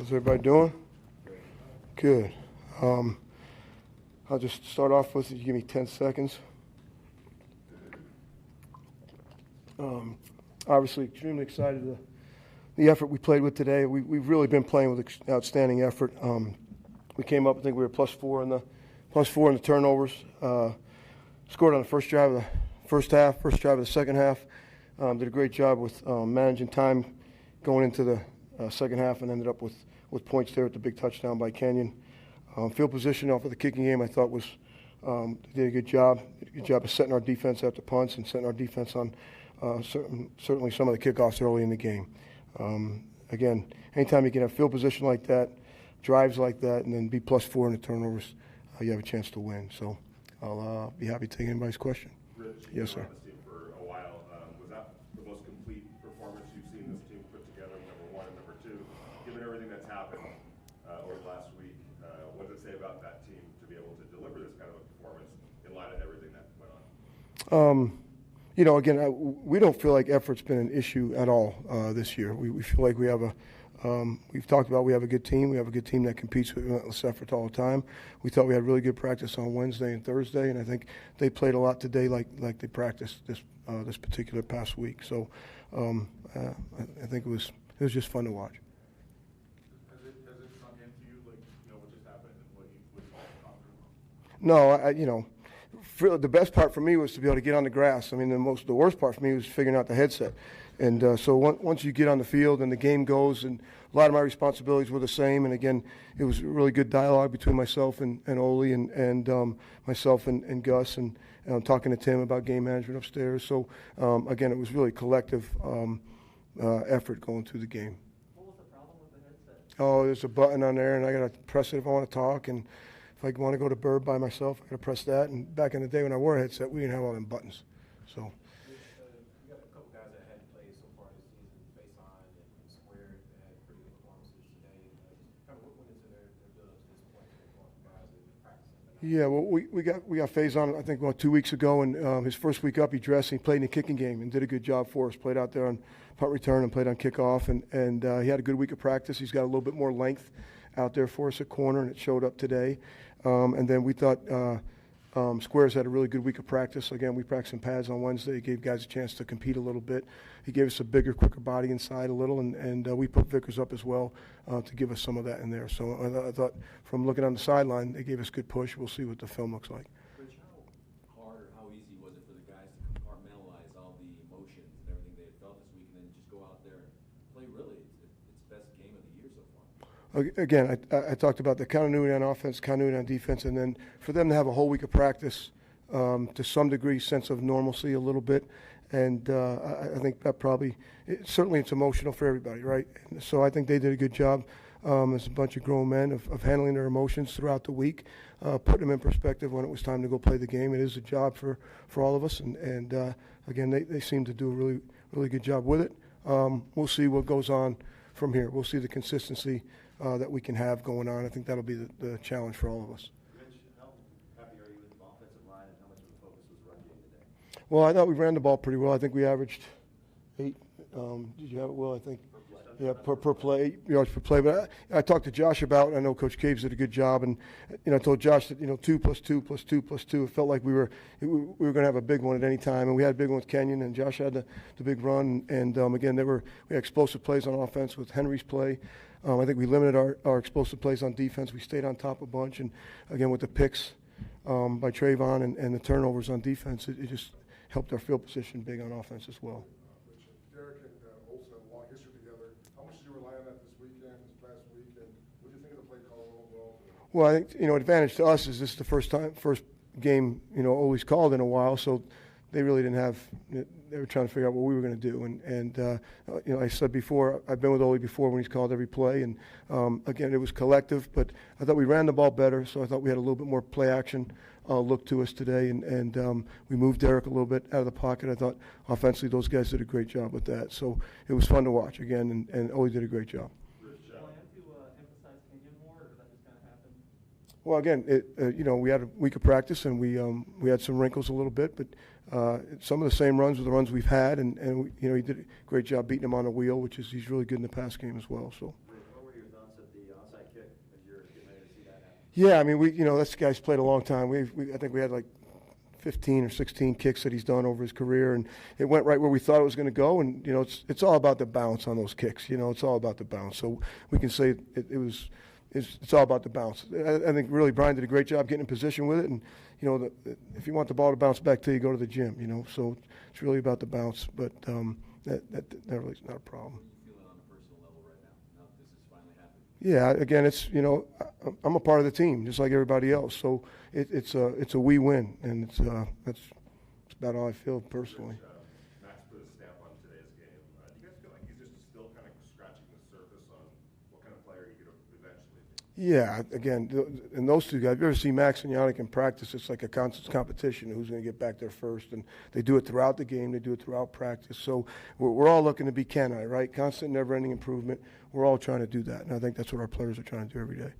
How's everybody doing? Good. I'll just start off with, you give me 10 seconds. Obviously, extremely excited the effort we played with today. We've really been playing with outstanding effort. We came up, I think we were +4 in the turnovers. Scored on the first drive of the first half, first drive of the second half. Did a great job with managing time going into the second half, and ended up with points there at the big touchdown by Kenyan. Field position off of the kicking game, I thought did a good job. Did a good job of setting our defense after punts and setting our defense on certainly some of the kickoffs early in the game. Again, anytime you can have field position like that, drives like that, and then be +4 in the turnovers, you have a chance to win. So I'll be happy to take anybody's question. Rich, yes, sir. You've been on this team for a while. Was that the most complete performance you've seen this team put together, number one? And number two, given everything that's happened over the last week, what does it say about that team to be able to deliver this kind of a performance in light of everything that went on? Again, we don't feel like effort's been an issue at all this year. We feel like we have we've talked about we have a good team. We have a good team that competes with relentless effort all the time. We thought we had really good practice on Wednesday and Thursday, and I think they played a lot today like they practiced this particular past week. So I think it was just fun to watch. Has it sunk into you, what just happened and what you No, the best part for me was to be able to get on the grass. I mean, the worst part for me was figuring out the headset. And so once you get on the field and the game goes, and a lot of my responsibilities were the same. And again, it was really good dialogue between myself and Ole and myself and Gus, and talking to Tim about game management upstairs. So again, it was really collective effort going through the game. What was the problem with the headset? Oh, there's a button on there, and I got to press it if I want to talk. And if I want to go to Bird by myself, I got to press that. And back in the day when I wore a headset, we didn't have all them buttons. So. You got a couple guys that hadn't played so far this season, Faison and Square, that had pretty good performances today. Kind of what went into their build-up to this point? Guys that have been practicing. Yeah, well, we got Faison, I think, 2 weeks ago, and his first week up, he dressed and he played in the kicking game and did a good job for us. Played out there on punt return and played on kickoff, and he had a good week of practice. He's got a little bit more length out there for us at corner, and it showed up today. And then we thought Squares had a really good week of practice. Again, we practiced in pads on Wednesday. He gave guys a chance to compete a little bit. He gave us a bigger, quicker body inside a little, and we put Vickers up as well to give us some of that in there. So I thought from looking on the sideline, they gave us good push. We'll see what the film looks like. Rich, how hard or how easy was it for the guys to compartmentalize all the emotions and everything they had felt this week and then just go out there and play really its best game of the year so far? Again, I talked about the continuity on offense, continuity on defense, and then for them to have a whole week of practice, to some degree, sense of normalcy a little bit. And I think that certainly it's emotional for everybody, right? And so I think they did a good job as a bunch of grown men of handling their emotions throughout the week, putting them in perspective when it was time to go play the game. It is a job for all of us, and again, they seem to do a really, really good job with it. We'll see what goes on from here. We'll see the consistency that we can have going on. I think that'll be the challenge for all of us. Rich, how happy are you with the offensive line, and how much of the focus was run game today? Well, I thought we ran the ball pretty well. I think we averaged 8. Did you have it, Will? I think. Yeah, per play, 8 yards per play. But I talked to Josh about, I know Coach Caves did a good job, and I told Josh that 2 + 2 + 2 + 2. It felt like we were going to have a big one at any time, and we had a big one with Kenyan, and Josh had the big run. And again, we had explosive plays on offense with Henry's play. I think we limited our explosive plays on defense. We stayed on top a bunch, and again with the picks by Trayvon and the turnovers on defense, it just helped our field position big on offense as well. Derek and Olsen have a long history together. How much did you rely on that this past week, and what do you think of the play call overall? Well, I think advantage to us is this is the first game Ole's called in a while, so they really didn't have. They were trying to figure out what we were going to do, and I said before, I've been with Ole before when he's called every play, and again it was collective, but I thought we ran the ball better, so I thought we had a little bit more play action look to us today, and we moved Derek a little bit out of the pocket. I thought offensively those guys did a great job with that, so it was fun to watch again, and Ole did a great job. Plan to emphasize Kenyan more, or did that just kind of happen? Well, again, we had a week of practice, and we had some wrinkles a little bit, but some of the same runs were the runs we've had, and he did a great job beating him on the wheel, he's really good in the pass game as well. So. What were your thoughts of the Yeah, I mean, this guy's played a long time. I think we had like 15 or 16 kicks that he's done over his career, and it went right where we thought it was going to go. And it's all about the bounce on those kicks. It's all about the bounce. So we can say it's all about the bounce. I think really Brian did a great job getting in position with it. And if you want the ball to bounce back to you, go to the gym. So it's really about the bounce. But that really is not a problem. What are you feeling on a personal level right now that this has finally happened? Yeah, again, I'm a part of the team just like everybody else. So it's a we win, and that's about how I feel personally. Maxx put a stamp on today's game. Do you guys feel like he's just still kind of scratching the surface on what kind of player he could eventually be? Yeah, again, and those two guys, if you ever see Max and Yannick in practice, it's like a constant competition who's going to get back there first. And they do it throughout the game. They do it throughout practice. So we're all looking to be Kenyan, right? Constant, never-ending improvement. We're all trying to do that. And I think that's what our players are trying to do every day. This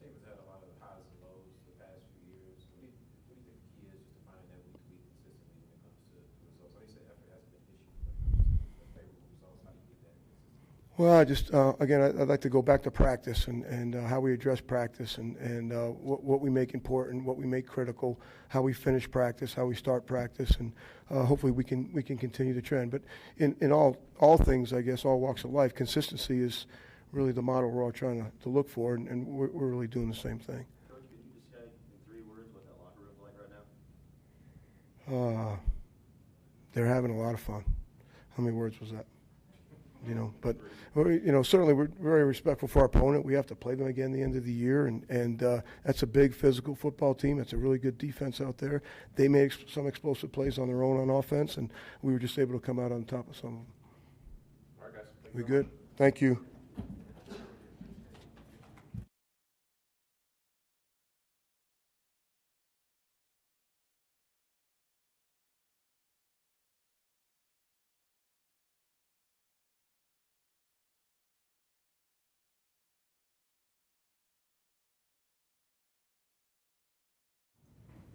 team has had a lot of highs and lows the past few years. What do you think the key is just to find that week to week consistently when it comes to the results? I know you said effort hasn't been an issue, but favorable results, how do you get that consistent? Well, again, I'd like to go back to practice and how we address practice and what we make important, what we make critical, how we finish practice, how we start practice, and hopefully we can continue the trend. But in all things, I guess, all walks of life, consistency is really the model we're all trying to look for, and we're really doing the same thing. Coach, could you describe in 3 words what that locker room's like right now? They're having a lot of fun. How many words was that? But certainly we're very respectful for our opponent. We have to play them again at the end of the year, and that's a big physical football team. That's a really good defense out there. They made some explosive plays on their own on offense, and we were just able to come out on top of some of them. All right, guys. We good? Thank you.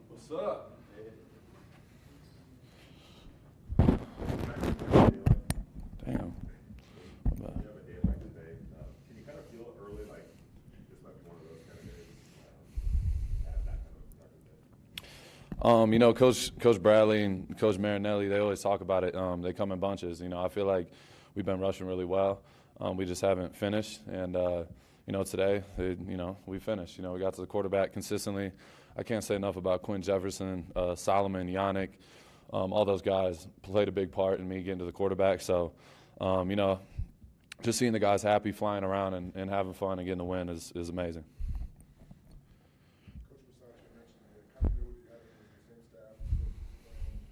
What's up? Damn. You have a day like today. Can you kind of feel early like this might be one of those kind of days? At that kind of start of day? Coach Bradley and Coach Marinelli, they always talk about it. They come in bunches. I feel like we've been rushing really well. We just haven't finished. And, today, we finished. We got to the quarterback consistently. I can't say enough about Quinn Jefferson, Solomon, Yannick. All those guys played a big part in me getting to the quarterback. So, just seeing the guys happy, flying around, and having fun and getting the win is amazing. Coach Bisaccia mentioned the continuity you had with the same staff.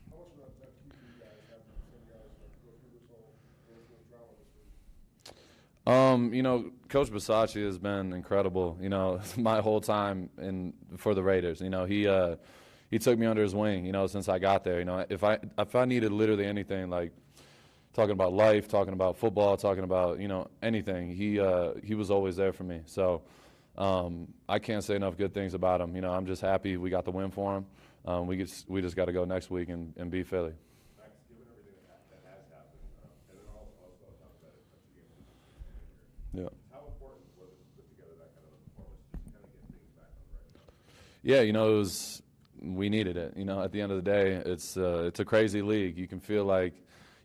How much of that key for you guys having the same guys go through this whole drama this week? Coach Bisaccia has been incredible, my whole time for the Raiders. He took me under his wing, since I got there. If I needed literally anything, like talking about life, talking about football, talking about, anything, he was always there for me. So I can't say enough good things about him. I'm just happy we got the win for him. We just got to go next week and beat Philly. Max, given everything that has happened, and then also talk about it, but you gave Yeah. how important was it to put together that kind of a performance just to kind of get things back on the right track? Yeah, we needed it. At the end of the day, it's a crazy league. You can feel like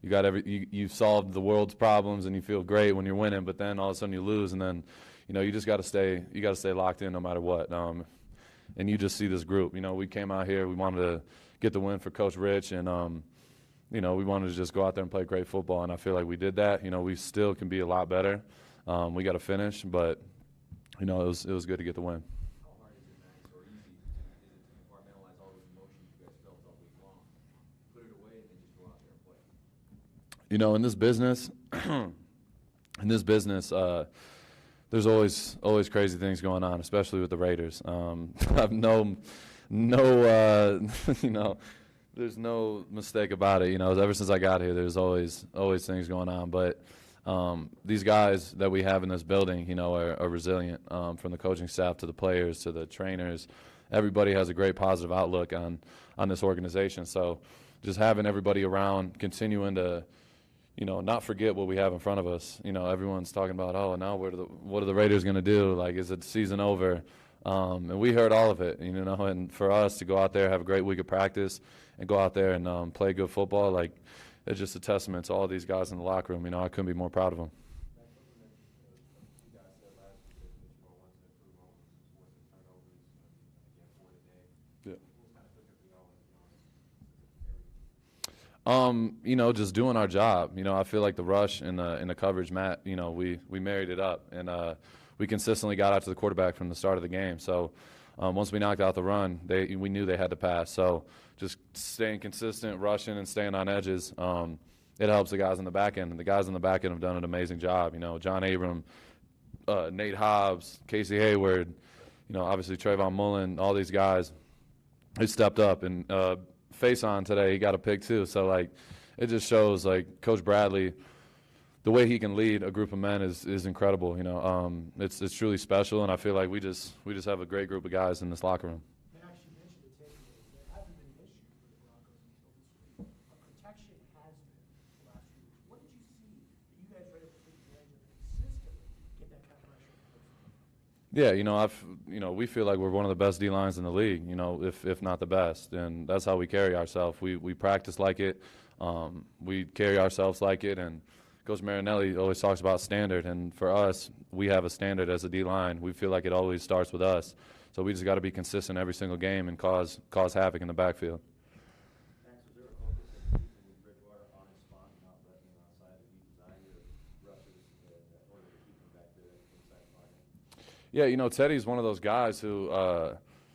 you've solved the world's problems and you feel great when you're winning, but then all of a sudden you lose, and then you just got to stay locked in no matter what. And you just see this group. We came out here, we wanted to get the win for Coach Rich, and we wanted to just go out there and play great football, and I feel like we did that. We still can be a lot better. We got to finish, but it was good to get the win. How hard is it, Max, or easy is it to compartmentalize all those emotions you guys felt all week long? Put it away and then just go out there and play. In this business, there's always crazy things going on, especially with the Raiders. I've there's no mistake about it. Ever since I got here, there's always things going on. But these guys that we have in this building, are resilient. From the coaching staff to the players to the trainers, everybody has a great positive outlook on this organization. So just having everybody around, continuing to not forget what we have in front of us. Everyone's talking about, now what are the Raiders going to do? Like, is it the season over? And we heard all of it, you know, and for us to go out there, have a great week of practice, and go out there and play good football, like, it's just a testament to all these guys in the locker room. You know, I couldn't be more proud of them. That's something that you guys said last week that you all wanted to improve on was forcing turnovers, again, for today. Yeah. What was kind of cooking for y'all in this area? You know, just doing our job. You know, I feel like the rush and the coverage, Matt, you know, we married it up, and we consistently got out to the quarterback from the start of the game. So once we knocked out the run, we knew they had to pass. So just staying consistent, rushing, and staying on edges, it helps the guys in the back end. And the guys in the back end have done an amazing job. You know, John Abram, Nate Hobbs, Casey Hayward, you know, obviously Trayvon Mullen, all these guys, they stepped up. And Faison today, he got a pick too. So, like, it just shows, like, Coach Bradley, the way he can lead a group of men is incredible. You know, it's truly special, and I feel like we just have a great group of guys in this locker room. Max, you mentioned the takeaways. There hasn't been an issue for the Broncos until this week. Protection has been the last few weeks. What did you see that you guys were able to take advantage of and consistently get that kind of pressure? Yeah, you know, we feel like we're one of the best D lines in the league. You know, if not the best, and that's how we carry ourselves. We practice like it. We carry ourselves like it, and Coach Marinelli always talks about standard, and for us, we have a standard as a D-line. We feel like it always starts with us. So we just got to be consistent every single game and cause havoc in the backfield. Max, was there a focus in keeping Bridgewater on his spot and not letting him outside of design your rushes in order to keep him back there inside the pocket? Yeah, you know, Teddy's one of those guys who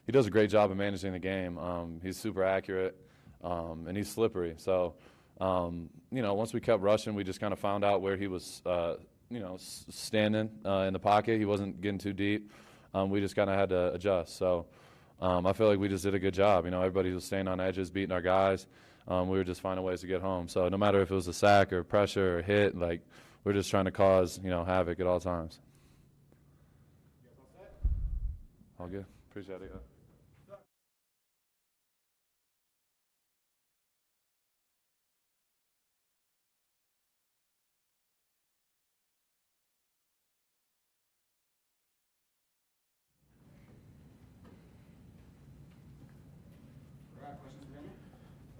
he does a great job of managing the game. He's super accurate, and he's slippery. So, you know, once we kept rushing, we just kind of found out where he was, you know, standing in the pocket. He wasn't getting too deep. We just kind of had to adjust. So I feel like we just did a good job. You know, everybody was staying on edges, beating our guys. We were just finding ways to get home. So no matter if it was a sack or pressure or hit, like, we're just trying to cause, you know, havoc at all times. All good. Appreciate it.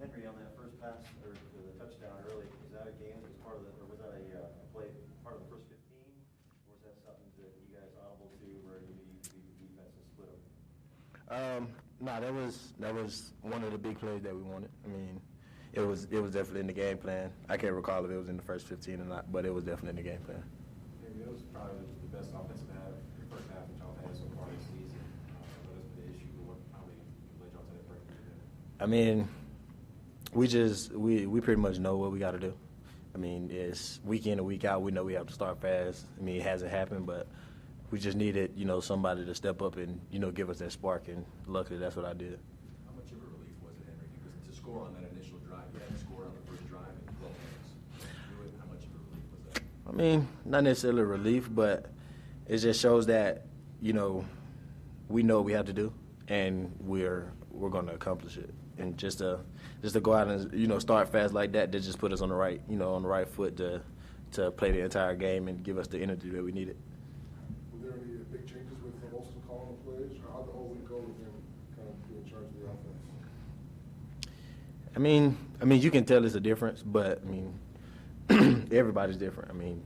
Henry, on that first pass or the touchdown early, is that a game that was part of the, or was that a play part of the first 15, or was that something that you guys audible to where you beat the defense and split them? No, that was one of the big plays that we wanted. I mean, it was definitely in the game plan. I can't recall if it was in the first 15 or not, but it was definitely in the game plan. Maybe it was probably the best offensive half, the first half that y'all had so far this season. What has been the issue? How many led y'all to that breakthrough there? I mean, we pretty much know what we got to do. I mean, it's week in and week out. We know we have to start fast. I mean, it hasn't happened, but we just needed, you know, somebody to step up and, you know, give us that spark, and luckily that's what I did. How much of a relief was it, Henry? Because to score on that initial drive, you had to score on the first drive in 12 minutes. How much of a relief was that? I mean, not necessarily relief, but it just shows that, you know what we have to do, and we're going to accomplish it. And just to go out and, you know, start fast like that just put us on the right foot to play the entire game and give us the energy that we needed. Were there any big changes with Olsen calling the plays, or how'd the whole week go with him kind of being in charge of the offense? I mean, you can tell it's a difference, but I mean, everybody's different. I mean,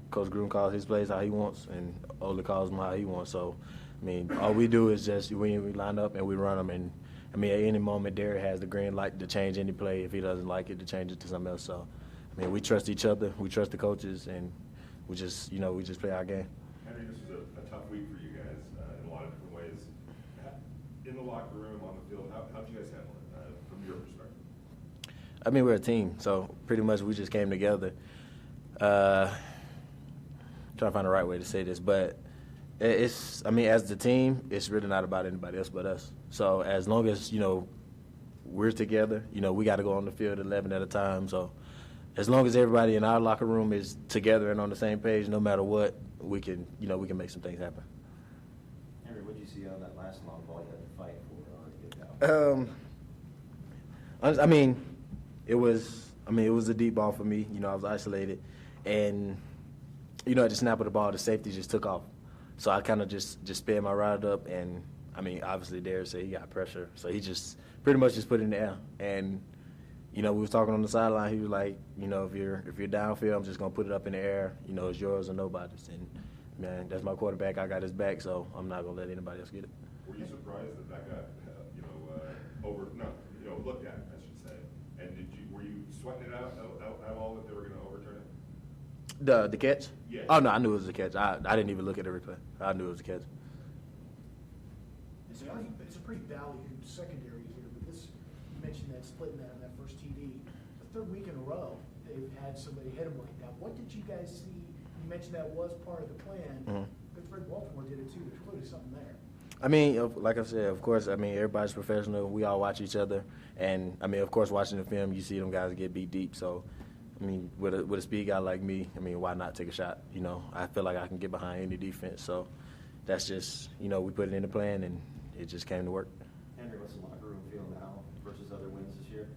Coach Gruden calls his plays how he wants, and Ole calls them how he wants. So, I mean, all we do is just we line up and we run them. And I mean, at any moment, Derek has the green light to change any play. If he doesn't like it, to change it to something else. So, I mean, we trust each other, we trust the coaches, and we just play our game. Henry, this was a tough week for you guys in a lot of different ways. In the locker room, on the field, how'd you guys handle it from your perspective? I mean, we're a team, so pretty much we just came together. Trying to find the right way to say this, but as the team, it's really not about anybody else but us. So as long as, you know, we're together, you know, we got to go on the field 11 at a time. So as long as everybody in our locker room is together and on the same page, no matter what, we can make some things happen. Henry, what did you see on that last long ball you had to fight for to get down? I mean, it was a deep ball for me. You know, I was isolated, and you know, at the snap of the ball, the safety just took off. So I kind of just sped my ride up, and I mean, obviously Derek said he got pressure, so he just pretty much just put it in the air. And you know, we was talking on the sideline. He was like, you know, if you're downfield, I'm just gonna put it up in the air. You know, it's yours or nobody's. And man, that's my quarterback. I got his back, so I'm not gonna let anybody else get it. Were you surprised that got looked at, I should say? And were you sweating it out at all that they were going to overturn it? The catch? Yeah. Oh no, I knew it was a catch. I didn't even look at the replay. I knew it was a catch. It's a pretty ballyhooed secondary here, but this, you mentioned that splitting that on that first TD. The third week in a row, they've had somebody hit them like that. What did you guys see? You mentioned that was part of the plan. Mm-hmm. Pittsburgh Baltimore did it too. There's clearly something there. I mean, like I said, of course, I mean, everybody's professional. We all watch each other. And, I mean, of course, watching the film, you see them guys get beat deep. So, I mean, with a speed guy like me, I mean, why not take a shot? You know, I feel like I can get behind any defense. So that's just, you know, we put it in the plan, and it just came to work. Henry, what's the locker room feel now versus other wins this year?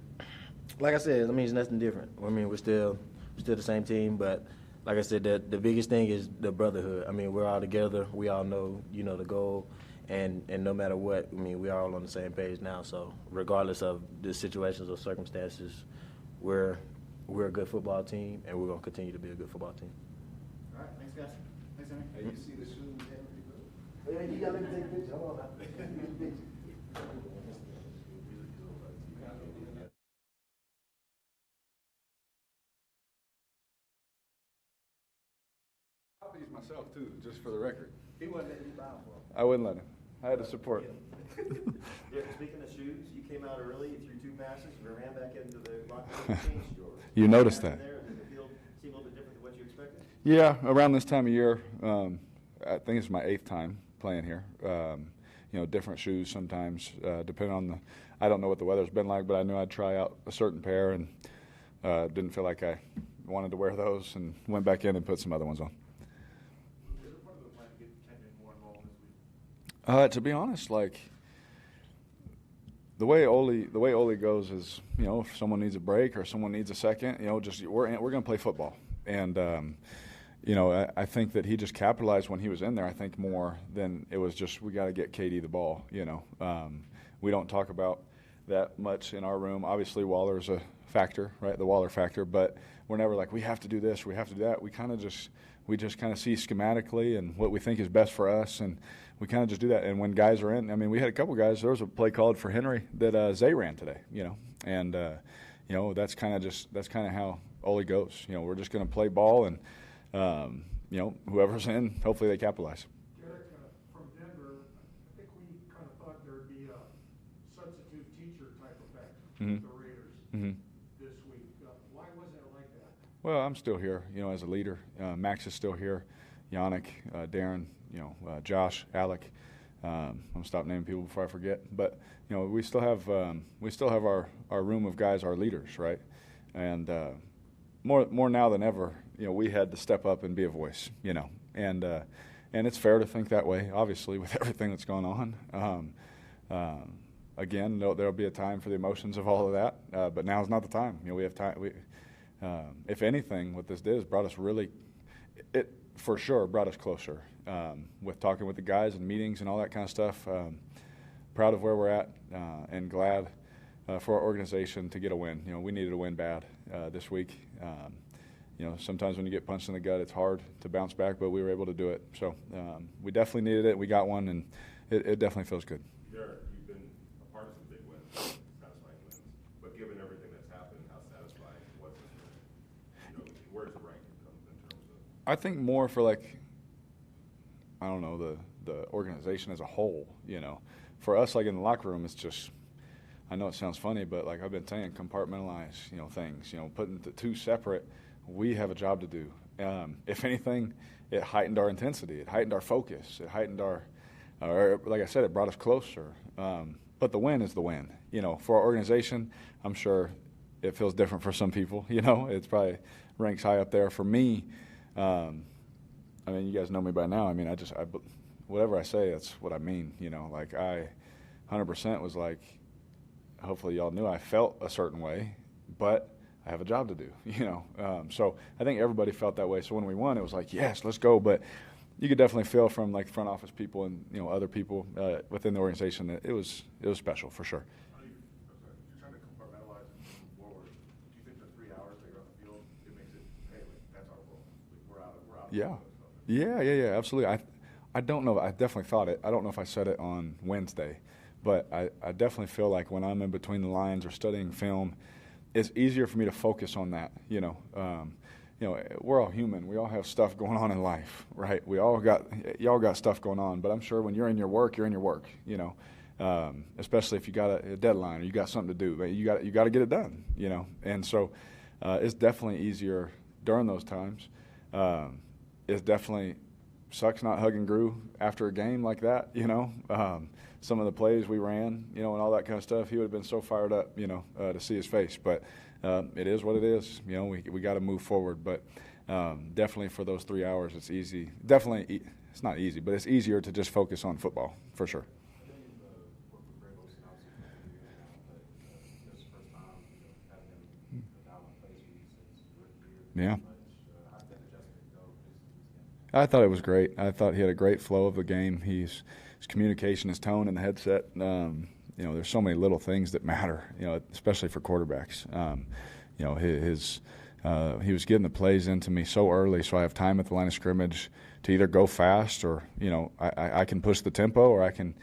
Like I said, I mean, it's nothing different. I mean, we're still the same team, but like I said, the biggest thing is the brotherhood. I mean, we're all together. We all know, you know, the goal. And no matter what, I mean, we are all on the same page now. So regardless of the situations or circumstances, we're a good football team, and we're going to continue to be a good football team. All right, thanks, guys. Thanks, Henry. Hey, you see the shoes there? Yeah, you got to take a picture. Hold on. I'll use myself too, just for the record. He wasn't letting you buy them for him. I wouldn't let him. I had to support. Yeah, speaking of shoes, you came out early, you threw 2 passes, and ran back into the locker room and changed yours. You noticed that. There, did the field seem a little bit different than what you expected? Yeah, around this time of year, I think it's my 8th time playing here. You know, different shoes sometimes, depending on the. I don't know what the weather's been like, but I knew I'd try out a certain pair, and didn't feel like I wanted to wear those, and went back in and put some other ones on. To be honest, like the way Ole goes is, you know, if someone needs a break or someone needs a second, you know, just we're going to play football, and you know, I think that he just capitalized when he was in there. I think more than it was just we got to get KD the ball. You know, we don't talk about that much in our room. Obviously, Waller's a factor, right? The Waller factor, but we're never like we have to do this, we have to do that. We just kind of see schematically and what we think is best for us, and we kind of just do that. And when guys are in, I mean, we had a couple guys. There was a play called for Henry that Zay ran today, you know, and you know that's kind of how Ole goes. You know, we're just going to play ball, and you know, whoever's in, hopefully they capitalize. Derek, from Denver, I think we kind of thought there would be a substitute teacher type effect with the Raiders this week. Why wasn't it like that? Well, I'm still here, you know, as a leader. Max is still here. Yannick, Darren, you know, Josh, Alec. I'm gonna stop naming people before I forget. But you know, we still have our room of guys, our leaders, right? And more now than ever, you know, we had to step up and be a voice, you know, and it's fair to think that way, obviously, with everything that's going on. Again, there'll be a time for the emotions of all of that, but now is not the time. You know, we have time. If anything, what this did is brought us for sure brought us closer with talking with the guys and meetings and all that kind of stuff. Proud of where we're at and glad for our organization to get a win. You know, we needed a win bad this week. You know, sometimes when you get punched in the gut, it's hard to bounce back, but we were able to do it. So we definitely needed it. We got one, and it definitely feels good. Derek, you've been a part of some big wins, satisfying wins, but given everything that's happened, how satisfying was this win? You know, where's the rank in terms of? I think more for like, I don't know, the organization as a whole. You know, for us, like in the locker room, it's just. I know it sounds funny, but like I've been saying, compartmentalize, you know, things. You know, putting the two separate. We have a job to do. If anything, it heightened our intensity. It heightened our focus. It heightened our, like I said, it brought us closer. But the win is the win. You know, for our organization, I'm sure it feels different for some people. You know, it's probably ranks high up there. For me, I mean, you guys know me by now. I mean, whatever I say, that's what I mean. You know, like I 100% was like, hopefully y'all knew I felt a certain way, but I have a job to do, you know. So I think everybody felt that way. So when we won, it was like, yes, let's go. But you could definitely feel from like front office people and other people within the organization that it was special for sure. You're trying to compartmentalize and move forward. Do you think the 3 hours that you're on the field, it makes it, hey, that's our role. We're out. Yeah. Yeah, absolutely. I don't know. I definitely thought it. I don't know if I said it on Wednesday, but I definitely feel like when I'm in between the lines or studying film, it's easier for me to focus on that. We're all human. We all have stuff going on in life, right? Y'all got stuff going on, but I'm sure when you're in your work, you're in your work. Especially if you got a deadline or you got something to do, you got to get it done. And so it's definitely easier during those times. It's definitely sucks not hugging Drew after a game like that. Some of the plays we ran, and all that kind of stuff. He would have been so fired up, to see his face. But it is what it is. We got to move forward. But definitely for those 3 hours, it's easy. Definitely, it's not easy, but it's easier to just focus on football for sure. Yeah. I thought it was great. I thought he had a great flow of the game. His communication, his tone in the headset. There's so many little things that matter. Especially for quarterbacks. He was getting the plays into me so early, so I have time at the line of scrimmage to either go fast or I can push the tempo or I can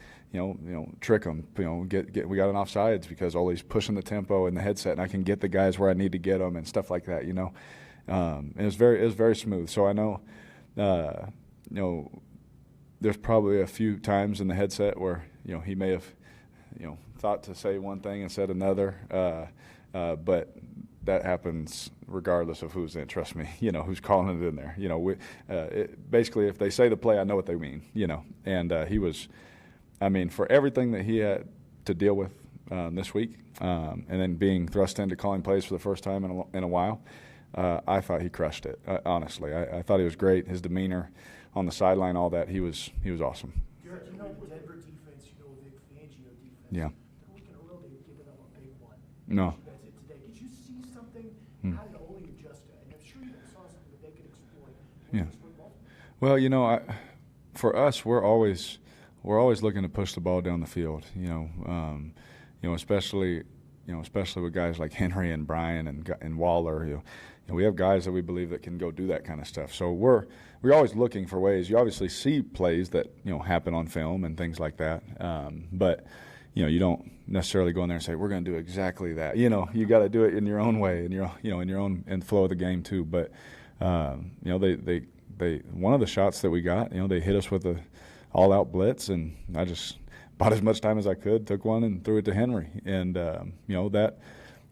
trick them. We got an offsides because Ole's pushing the tempo in the headset, and I can get the guys where I need to get them and stuff like that. And it was very smooth. So I know. There's probably a few times in the headset where he may have thought to say one thing and said another, but that happens regardless of who's in. Trust me, who's calling it in there. Basically, if they say the play, I know what they mean. And he was, for everything that he had to deal with this week, and then being thrust into calling plays for the first time in a while. I thought he crushed it. Honestly, I thought he was great. His demeanor on the sideline, all that, he was awesome. Derek, Denver defense, Vic Fangio defense. Yeah. The week in a row they've given up a big one. No. That's it today. Did you see something? How did Ole adjust to it? And I'm sure you saw something that they could exploit. Yeah. Well, for us, we're always looking to push the ball down the field. Especially with guys like Henry and Brian and Waller. We have guys that we believe that can go do that kind of stuff. So we're always looking for ways. You obviously see plays that happen on film and things like that, but you don't necessarily go in there and say we're going to do exactly that. You got to do it in your own way, in your own and flow of the game too. But they one of the shots that we got, they hit us with a all-out blitz, and I just bought as much time as I could, took one and threw it to Henry. And,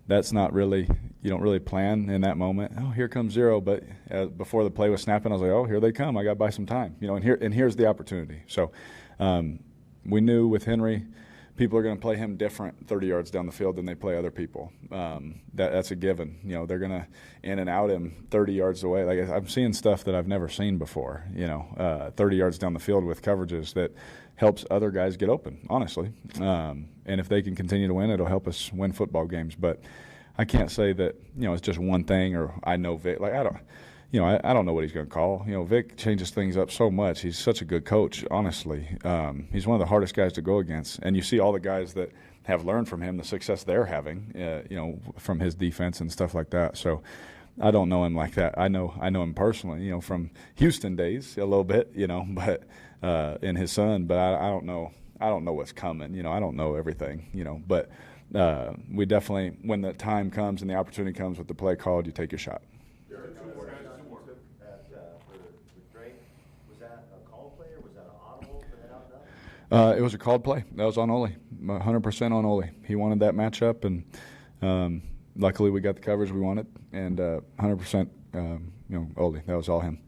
that's not really – you don't really plan in that moment. Oh, here comes zero. But before the play was snapping, I was like, oh, here they come. I got to buy some time. And here's the opportunity. So we knew with Henry, people are going to play him different 30 yards down the field than they play other people. That's a given. They're going to in and out him 30 yards away. Like I'm seeing stuff that I've never seen before, 30 yards down the field with coverages that helps other guys get open, honestly. And if they can continue to win, it'll help us win football games. But I can't say that, it's just one thing or I know Vic. Like I don't know what he's going to call. Vic changes things up so much. He's such a good coach, honestly. He's one of the hardest guys to go against. And you see all the guys that have learned from him, the success they're having, from his defense and stuff like that. So I don't know him like that. I know him personally, from Houston days a little bit, but and his son. But I don't know what's coming. I don't know everything, But we definitely, when the time comes and the opportunity comes with the play called, you take your shot. It was a called play. That was on Ole, 100% on Ole. He wanted that matchup, and luckily we got the coverage we wanted, and 100%, Ole. That was all him.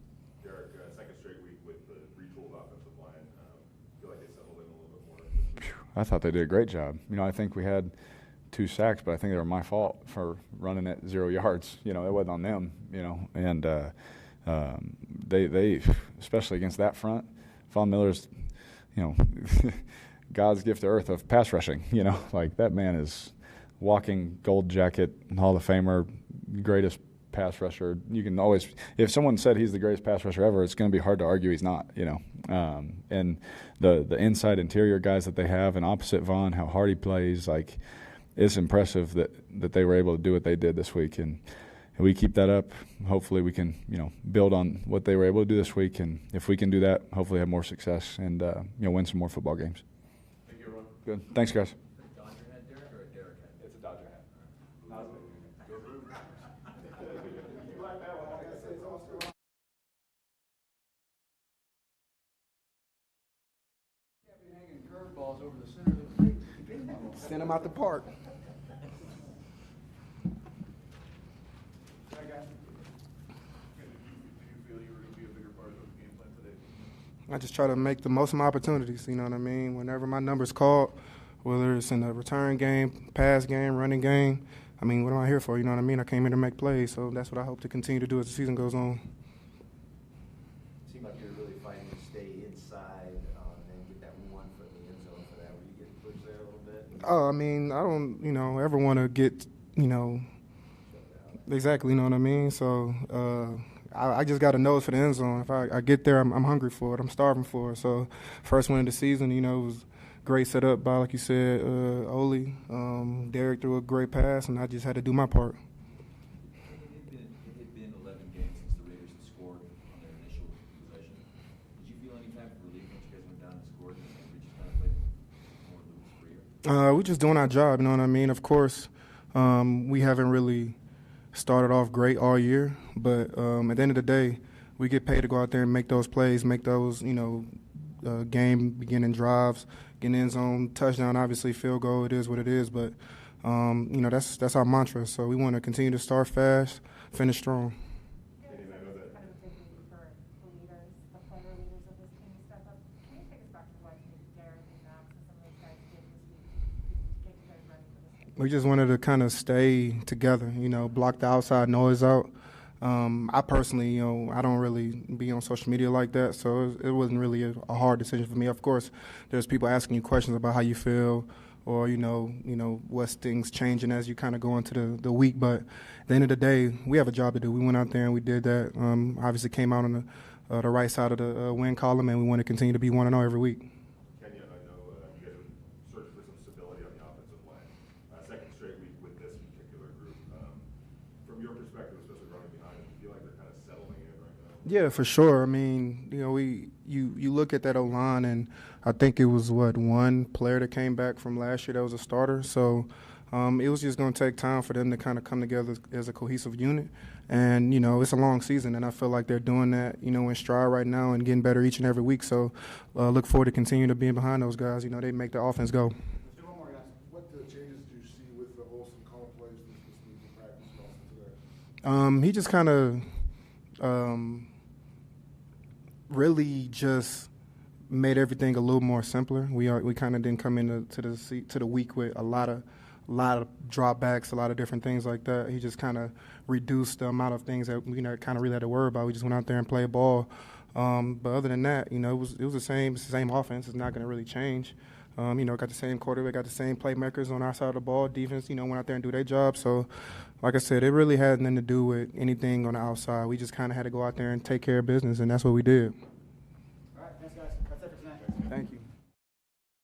Derek, second straight week with the retooled offensive line. Feel like they settled in a little bit more. I thought they did a great job. I think we had 2 sacks, but I think they were my fault for running at 0 yards. It wasn't on them. And they especially against that front, Von Miller's. God's gift to earth of pass rushing, like that man is walking gold jacket, Hall of Famer, greatest pass rusher. You can always, if someone said he's the greatest pass rusher ever, it's going to be hard to argue he's not, and the inside interior guys that they have, and opposite Vaughn, how hard he plays, like, it's impressive that they were able to do what they did this week. And we keep that up. Hopefully we can, build on what they were able to do this week. And if we can do that, hopefully have more success and, win some more football games. Thank you, everyone. Good. Thanks, guys. Dodger hat, Derek, or a Derek hat? It's a Dodger hat. Hanging curveballs over the center of the plate. Send them out the park. I just try to make the most of my opportunities, you know what I mean? Whenever my number's called, whether it's in the return game, pass game, running game, I mean, what am I here for, you know what I mean? I came here to make plays, so that's what I hope to continue to do as the season goes on. It seemed like you're really fighting to stay inside and get that 1 foot in the end zone for that. Were you getting pushed there a little bit? Oh, I mean, I don't, ever want to get, exactly, you know what I mean? So I just got a nose for the end zone. If I get there, I'm hungry for it. I'm starving for it. So first win of the season, it was great set up by, like you said, Ole. Derek threw a great pass, and I just had to do my part. It had been 11 games since the Raiders had scored on their initial possession. Did you feel any type of relief once you guys went down and scored and we just kind of played more loose freer? We're just doing our job, you know what I mean? Of course, we haven't really started off great all year, but at the end of the day, we get paid to go out there and make those plays, make those, game-beginning drives, get in the end zone, touchdown, obviously, field goal, it is what it is, but, that's our mantra. So we want to continue to start fast, finish strong. Kenyan, I know that. Kind of a big lead for the leaders, the player leaders of this team to step up. Can you take us back to what Derek and Max and some of those guys did this week to get you guys ready for this game? We just wanted to kind of stay together, block the outside noise out. I personally, I don't really be on social media like that, so it wasn't really a hard decision for me. Of course, there's people asking you questions about how you feel or, what's things changing as you kind of go into the week. But at the end of the day, we have a job to do. We went out there and we did that. Obviously came out on the right side of the win column, and we want to continue to be 1-0 every week. Kenyan, I know you guys are searching for some stability on the offensive line. Second straight week with this particular group. From your perspective, especially running behind, do you feel like they're kind of settling in right now? Yeah, for sure. I mean, you look at that O-line, and I think it was, one player that came back from last year that was a starter. So it was just going to take time for them to kind of come together as a cohesive unit. And, it's a long season, and I feel like they're doing that, in stride right now and getting better each and every week. So look forward to continuing to being behind those guys. They make the offense go. Let's do one more, guys. What changes do you see with the Olsen calling plays this week in practice today? He just kind of really just made everything a little more simpler. We kind of didn't come into the week with a lot of dropbacks, a lot of different things like that. He just kind of reduced the amount of things that we kind of really had to worry about. We just went out there and played ball. But other than that, it was the same offense. It's not going to really change. Got the same quarterback, got the same playmakers on our side of the ball. Defense, went out there and do their job. So, like I said, it really had nothing to do with anything on the outside. We just kind of had to go out there and take care of business, and that's what we did. All right, thanks, guys. That's it for tonight. Thank you.